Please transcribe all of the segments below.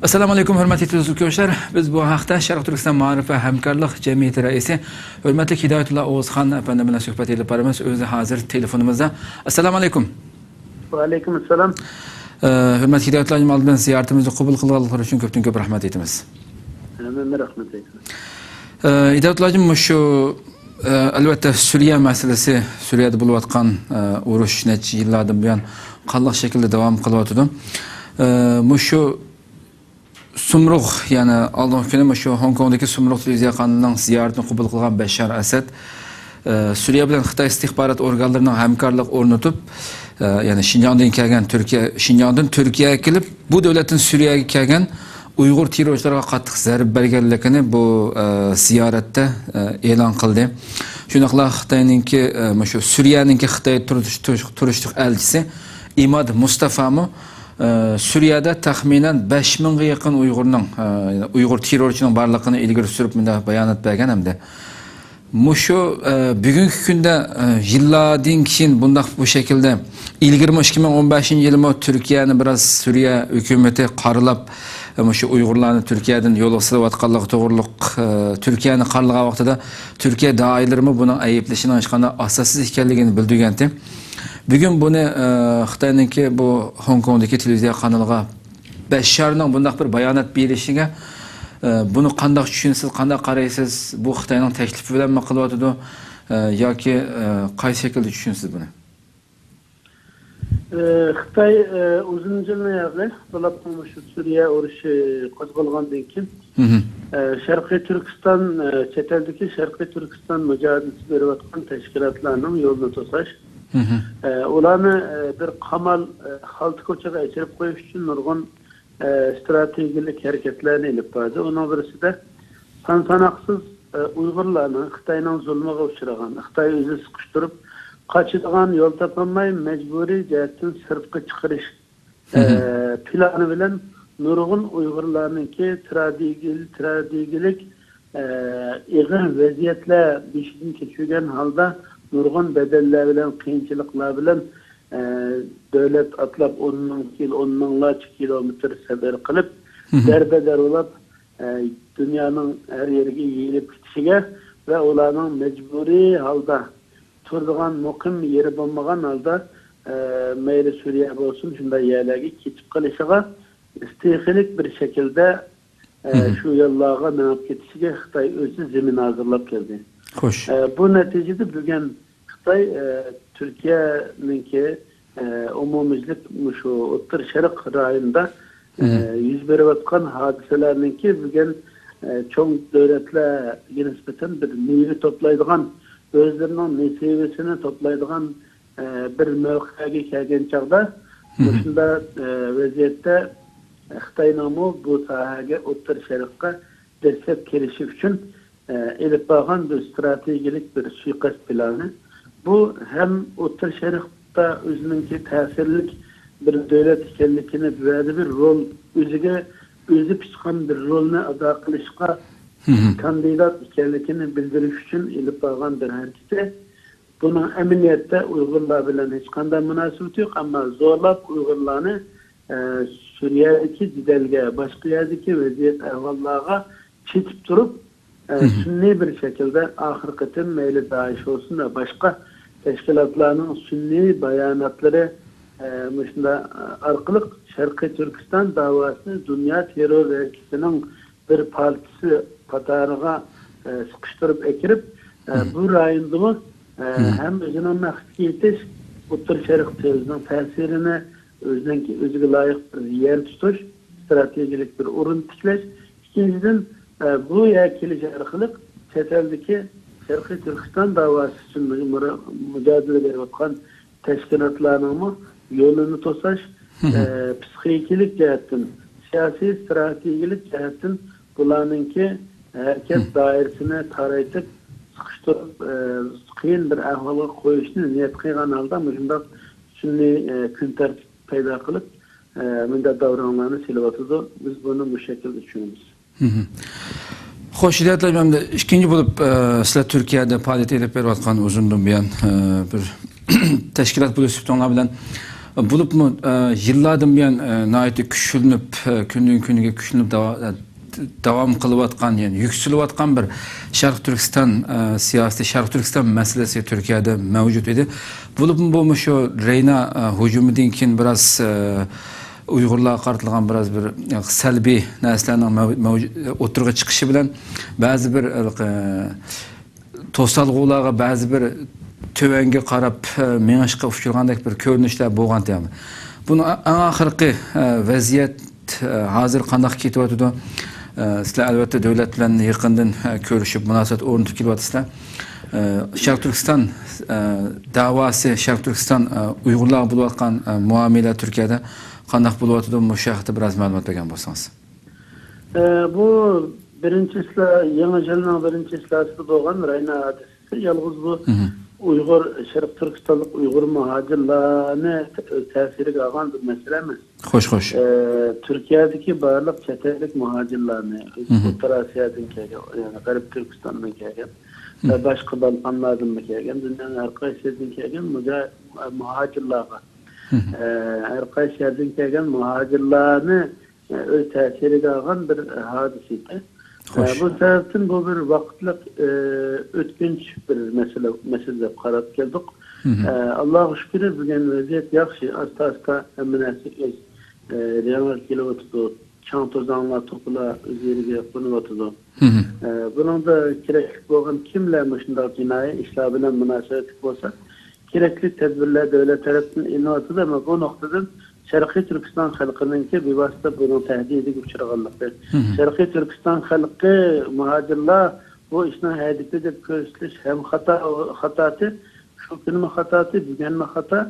Assalomu alaykum hurmatli tuzuvchilar. Biz bu haqda Sharq Turkiston Ma'rif va hamkorlik jamiyati raisi hurmatli Hidoyatullo O'zxon apandi bilan suhbat olib boramiz. O'zi hozir telefonimizda. Assalomu alaykum. Va alaykum assalom. Hurmatli Hidoyatullo oldin ziyoratimizni qabul qilganligi uchun ko'p rahmat aytamiz. Men rahmat aytaman. Hidoyatullo shu albatta Suriya masalasi, Suriyada bo'layotgan urush necha yillardan buyon qanday shaklda davom qilyotdi. Shu Sumruq, yani aldığım günü şu Hong Kong'daki Sumruq televiziya kanalının ziyaretini kabul kılgan Beşar Esed, Suriye bilen Xitay istihbarat organlarının hemkarlık ornatıp, yani Şinjan'dan kelgen Şinjan'dan Türkiye'ye gelip, bu devletin Suriye'ye gelgen Uygur teröristlerine qattiq zarb berganligini bu ziyarette e'lon qildi. Shunaqla Xitoyninki shu Suriyaninki Xitoy turishlik elchisi Imad Mustafa'mı Suriyada taxminan 5000 ga yaqin Uygur terrorchining barligini ilgari surib bunda bayonot bergan hamda shu bugungi kunda yillardan keyin bundaq bu shaklda ilgari 2015-yilda Turkiyani biraz Suriya hukumati qaralab shu Uyg'urlarni Turkiyadan yo'l qilayotganligi to'g'riliq Turkiyani qaralagan vaqtida Turkiya doiralari buning ayblashini hech qanday asossiz ekanligini bildirgandi. Bugün bunu Xitoyninki bu Hong Kong'daki televiziya kanaliga Basharning bundaq bir bayonot berishiga bunu qanday tushunsiz, qanday qaraysiz? Bu Xitoyning taklifi bilan mi qilyotdi yoki qaysi shaklda tushunsiz buni? Xitoy uzun yillardan bo'lib shu Suriya urushi qo'zg'algandan keyin Sharqiy Turkiston chet eldagi Sharqiy Turkiston mujohidasi berayotgan tashkilotlarning yo'lini to'sash, ularni bir qamal xalta ko'chaga aytirib qo'yish uchun nurg'un strategik harakatlarni olib bordi. Uning birisida sanoqsiz Uyg'urlarni Xitoyning zulmiga uchragan, Xitoy o'zi siqishtirib qochadigan yo'l topolmay majburiy jihatdan sirtqa chiqarish plani bilan nurg'un Uyg'urlarningki strategik ig'ir vaziyatlar beshidan kechirgan holda nurg'un bedeller bilen, qiyinchiliklar bilen devlet atlab 10 minglarcha kilometr safar qilib, derbeder olab dünyanın her yeriga yeyilib ketishiga ve ularning mecburi halda turadigan muqim yeri bo'lmagan holda mayli Suriya bo'lsin, shunday yerlarga ketib qolishiga istiqlik bir şekilde şu yo'llarga menib ketishiga Xitoy o'zi zamin hazırlab keldi. Xo'sh. Bu neticede bugün Xitoy Türkiye'ninki umumiylik şu O'rta Sharq rayonida yuz berayotgan hodisalarninki bugün çoğ devletler nisbeten bir meyve toplaydigan, özlerinin nesibesini toplaydigan bir mevkiga kelgan chog'da shunda vaziyatda Xitoyning bu sohaga O'rta Sharqqa destek kelishi uchun elip bağın bir stratejik bir suikast planı. Bu hem O'rta Sharqda özününki ta'sirlik bir devlet ekanligini verdi bir rol özü pişkan bir rolunu ada qilishga kandidat ekanligini bildirish uchun elip bağın bir hareketi. Bunun emniyette Uyg'urlar bilan hech qanday munosabati yo'q, ammo zo'rlab Uyg'urlarni Suriyadagi jidalga, boshqa yerdagi vaziyat ahvollarga chetib turib sünni bir şekilde ahirkatin meyli dahiş olsun da başka teşkilatlarının sünni bayanatları arkalık Şarkı Türkistan davasını dünya terör örgütünün bir partisi patarıga sıkıştırıp ekirip bu rayonda hem özünün məxfi yetiş O'rta Sharq terörünün təsirini özüge layık bir yer tutuş, stratejik bir urun tikleş. İkinciden bu yakiliş arkalık çeteldeki Şarkı Türkistan davası için mücadele edilen teşkilatlarının yolunu tosaş, psikikilik cihetten, siyasi stratejik cihetten bularınki herkes dairesine tarayıp sıkıştırıp kıyın bir ahvalı koyuşunu niyet kıygan halda müşündak sünni gün tertip payda kılıp mündət davranlarını silvatıdı. Biz bunu bu şekilde düşünüyoruz. Xo'sh, Hidoyatullo, ikkinchi bo'lib sizlar Turkiyada faoliyat olib berayotgan uzundan buyon bir tashkilot bo'lib, onlar bilan Bulupmu yıllardan buyon nihoyatda kuchlanib, kundan kuniga kuchlanib davom qilayotgan, ya'ni yuksalayotgan bir Sharq Turkiston siyosati, Sharq Turkiston masalasi Turkiyada mavjud edi. Bu shu Reyna hujumidan keyin biroz Uyg'urlarga qaratilgan biroz bir salbiy narsalarning o'tirg'a chiqishi bilan ba'zi bir to'salg'ularga, ba'zi bir tövenge qarab mengishga uchragandek bir ko'rinishlar bo'lgan deyman. Buni eng oxirgi vaziyat hozir qanday ketyapti? Sizlar albatta davlat bilan yaqindan ko'rishib munosabat o'rnatib kelyapsizlar. Sharq Turkiston da'vosi, Sharq Turkiston Uyg'urlarga bo'layotgan muomala Turkiyada qanday bo'lyapti? Bu haqida biroz ma'lumot bergan bo'lsangiz. Bu birinchisi yangi yilning birinchisi bo'lgan Reyna hadisi. Yalnız bu Uyghur, Sharq Turkistonlik Uyghur muhacirlarni ta'siriga olgan bir masala emas. Xo'sh. Turkiyadagi barliq chet ellik muhacirlarni, O'rta Osiyodan kelgan, ya'ni G'arb Turkistondan kelgan, boshqa Balqonlardan kelgan, dunyoning har qaysidan kelgan muhacirlarga, har qaysi yerdan kelgan muhacirlarni o'z ta'siriga olgan bir hodisa edi. Bu sebepten bu bir vaqtlik o'tkinch bir mesele qarab keldik. Allohga shukr, bugun vaziyat yaxshi, asta hamma narsa o'z real kelyapti. Chang to'zonlar to'plar o'z yeriga qo'nyapti. Buningda kerakli bo'lgan kimlar shunday jinoiy ishlar bilan munosabatli bo'lsa, kerakli tadbirlar davlat tomonidan inoyat ama bu nuqtadan Sharqiy Turkiston xalqininki bevosita buni tahdidiga uchraganligi. Sharqiy Turkiston xalqi muhacirlar bu ishni haydikda deb ko'rsatish ham xatoti, shu kunmi xatoti, bugunmi xato,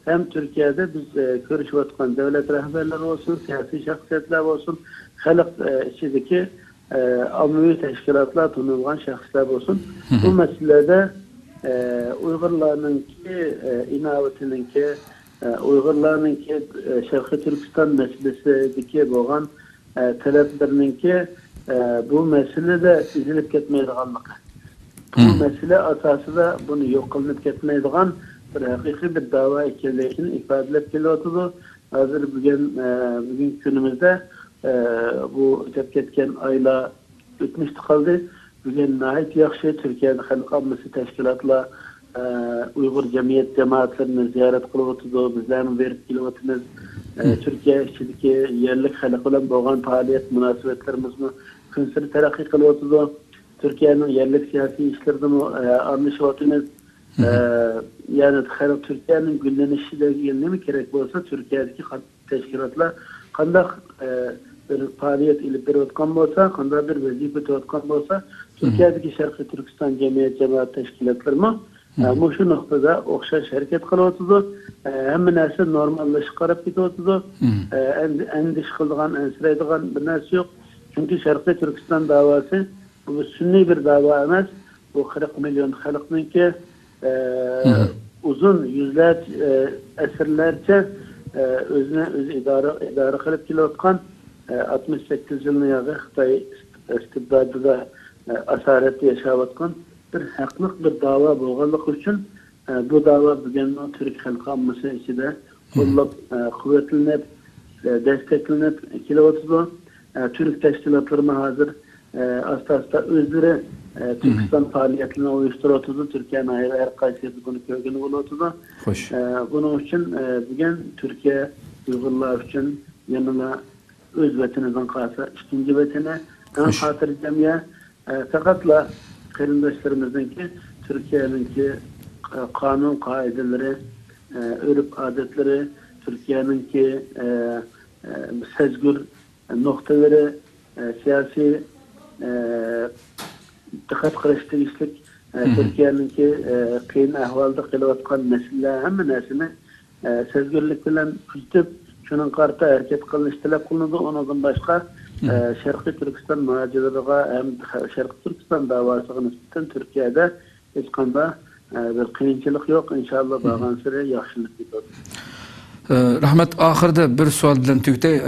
hem Türkiye'de biz ko'rishayotgan davlat rahbarlari olsun, siyosiy shaxsiyatlar olsun, xalq ichidagi ommaviy tashkilotlar, tanilgan shaxslar olsun, bu masalada Uyg'urlarninki inovatiniki Uyg'urlarninki Sharqiy Turkiston masalasidagi bo'lgan talablarninki bu masalada izilib ketmaydiganligi. Bu masala asosida buni yo'q qilinib ketmaydigan bir haqiqiy bir da'vo ekanligini ifodalab kelyapti. Hozir bugun kunimizda bu o'tib ketgan oylar o'tmishdi qoldi. Bugun nihoyat yaxshi Turkiyada xalq ommasi tashkilotlar Uyg'ur jamiyat jamoatlarini ziyorat qilib o'tdi. Bizlarni berib kelyapmiz. Turkiya ichidagi yerlik xalq bilan bo'lgan faoliyat munosabatlarimizni kun sari taraqqiy qilyapti. Turkiyaning yerlik siyosiy ishlarida aralashayotimiz. Yani Türkiye'nin günlenişideki nemi gerek olsa Türkiye'deki teşkilatlar kandak bir faaliyet ilip bir otkan olsa, kandak bir vazife otkan olsa Türkiye'deki Şarkı Türkistan Cemiyet Cemaat Teşkilatları mı? Bu şu noktada okşaş hareket kılıvatıdı. Hemen her şey normalleşik karab gidivatıdı. Endiş kıldığan, ensireydiğen bir nersi yok. Çünkü Şarkı Türkistan davası bu sünni bir dava emez. Bu 40 milyon halkının ki uzun yüzler esirlerce özüne idare kılıp kilokan 68 yılını yağı Xitay istibdadıda asaretli yaşavatkan bir haklık bir dava bulganlık için bu dava bugün Türk halkı amması içinde kollab kuvvetlenip desteklenip kilovatı Türk teşkilatlarına hazır asta özleri Türkistan faaliyetlerini uyuşturuyordu. Türkiye'nin her kaysiyeti bunu kökeni buluyordu. Bunun için bugün Türkiye Uygurlar için yanına öz vetinizden kalsa ikinci vetine en hatırlayacağım fakatla kırındaşlarımızdan ki Türkiye'nin ki kanun kaideleri, örf adetleri, Türkiye'nin ki sezgür noktaları, siyasi dikkat kılıştırışlık Türkiye'nin ki kıyın ahvalda kılıvatkan meseleler hemen nesine sezgürlük bilen kütüp şunun karta hareket kılıştırıp kullanıldı. Ondan başka Şarkı Türkistan muhacirleriga hem Şarkı Türkistan davasına nispeten Türkiye'de hiç kanda bir kıyınçılık yok. İnşallah bağlan süre yaxşılık gidiyor. Rahmet, ahırda bir sual bilen tügde,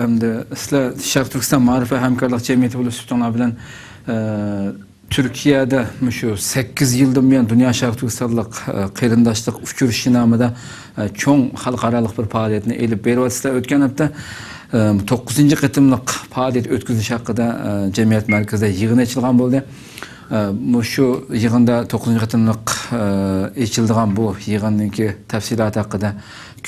sizler Sharq Turkiston Ma'rifa Hamkorlik Jamiyati bo'lib o'tganlar bilan Türkiye'de şu 8 yıldan buyon Dünya Şarkı Türkistanlık kıyırındaşlık uçuruş namıda çoğun halkaralık bir faaliyetini elip beriyapsizlar. Ötken hafta 9. kıtımlık faaliyet ötküzüş hakkında Cemiyet Merkez'de yığın açılgan oldu. Şu yığında 9. kıtımlık açıldıgan bu yığındaki tafsilat hakkında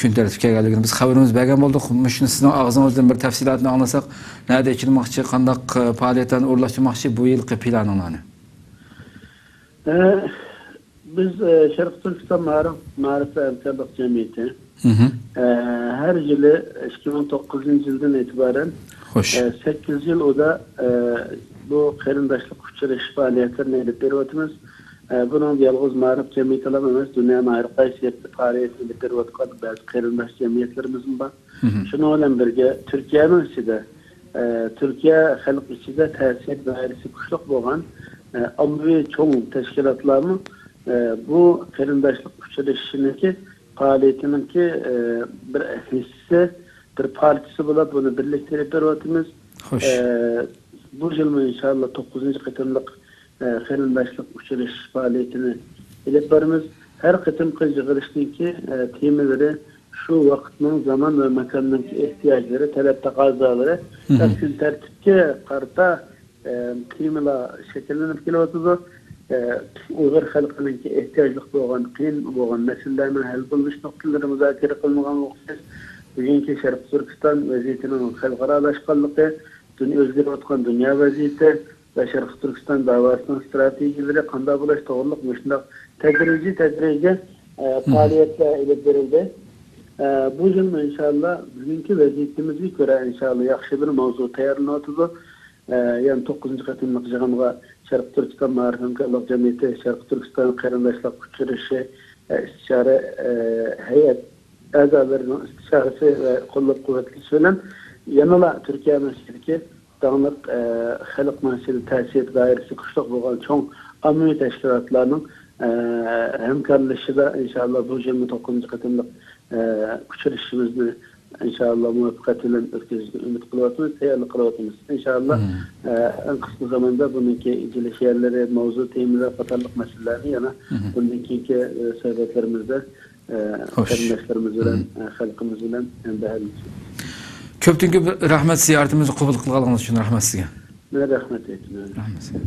gün tertipke geldiğinde biz haberimiz bergen olduk. Şunu sizin ağzınızdan bir tafsilatını anlasak, nerede açılmakçı, kandak faaliyetlerini uğurlaştırmakçı bu yılki planlarını? Biz Şarkı Türkistan Marif ve Emkarlık Cemiyeti her yılı 2009 yıldan itibaren 8 yıl o da bu kıyırındaşlık uçuruş faaliyetlerini edip beriyapmiz. Bunun yalğız Marif Cemiyeti olamaz. Dünyanın ayrı kaysiyetli faaliyetini edip beriyapkan bazı kıyırındaş cemiyetlerimizin var. Şunu olan birge Türkiye'nin içinde Türkiye halk içinde tesir dairesi kuşluk boğan amvi çoğun teşkilatlarının bu kıyırındaşlık uçuruşundaki faaliyetininki bir hisse, bir partisi bulup bunu birleştirip beriyapmiz. Bu yıl inşallah 9. kıtımlık kıyırındaşlık uçuruş faaliyetini edip barımız. Her kıtımkı yığılıştaki temeleri şu vaktinin zaman ve mekanındaki ihtiyaçları, talep takazaları gün tertipke karta temeler şekillenip geliyordu. Uyghur halkınınki ihtiyaçlık boğan, kıyın boğan meselelerini hal bulmuş noktaları müzakere kılmagan vakti. Bugünkü Şarkı Türkistan vaziyetinin halkaralaşkanlığı, özgürlük atkan dünya vaziyeti ve Şarkı Türkistan davasının stratejileri kanda bulaş doğruluk müştəq tedrici faaliyetler edip verildi. Bu yıl inşallah bugünkü vaziyetimizi göre inşallah yaxşı bir mavzu tayarlanıdı. Yani 9. katımlık jığınga Şarkı Türkistan Marif Emkarlık Cemiyeti, Şarkı Türkistan kıyırındaşlık uçuruşu istişare heyet azalarının istişaresi ve kolluk kuvvetli söylem yanıla Türkiye meseleki dağınık halk meselesi tesir dairesi kuşluk boğan çoğun ammi teşkilatlarının hemkarlışı da inşallah bu 29. katımlık uçuruşumuzni inşallah muvaffakatıyla ötküzüldü ümit kılavatımız, hayırlı kılavatımız. İnşallah en kısa zamanda bununki iciliş yerleri, mavzu teminler, katarlık meselelerini yana bununki sebeplerimizde kardeşlerimizle, halkımızla endişeleniriz. Köptün köp rahmet ziyaretimizi kabul kılganınız için rahmet sizge. Ben rahmet ettim. Rahmet sizge.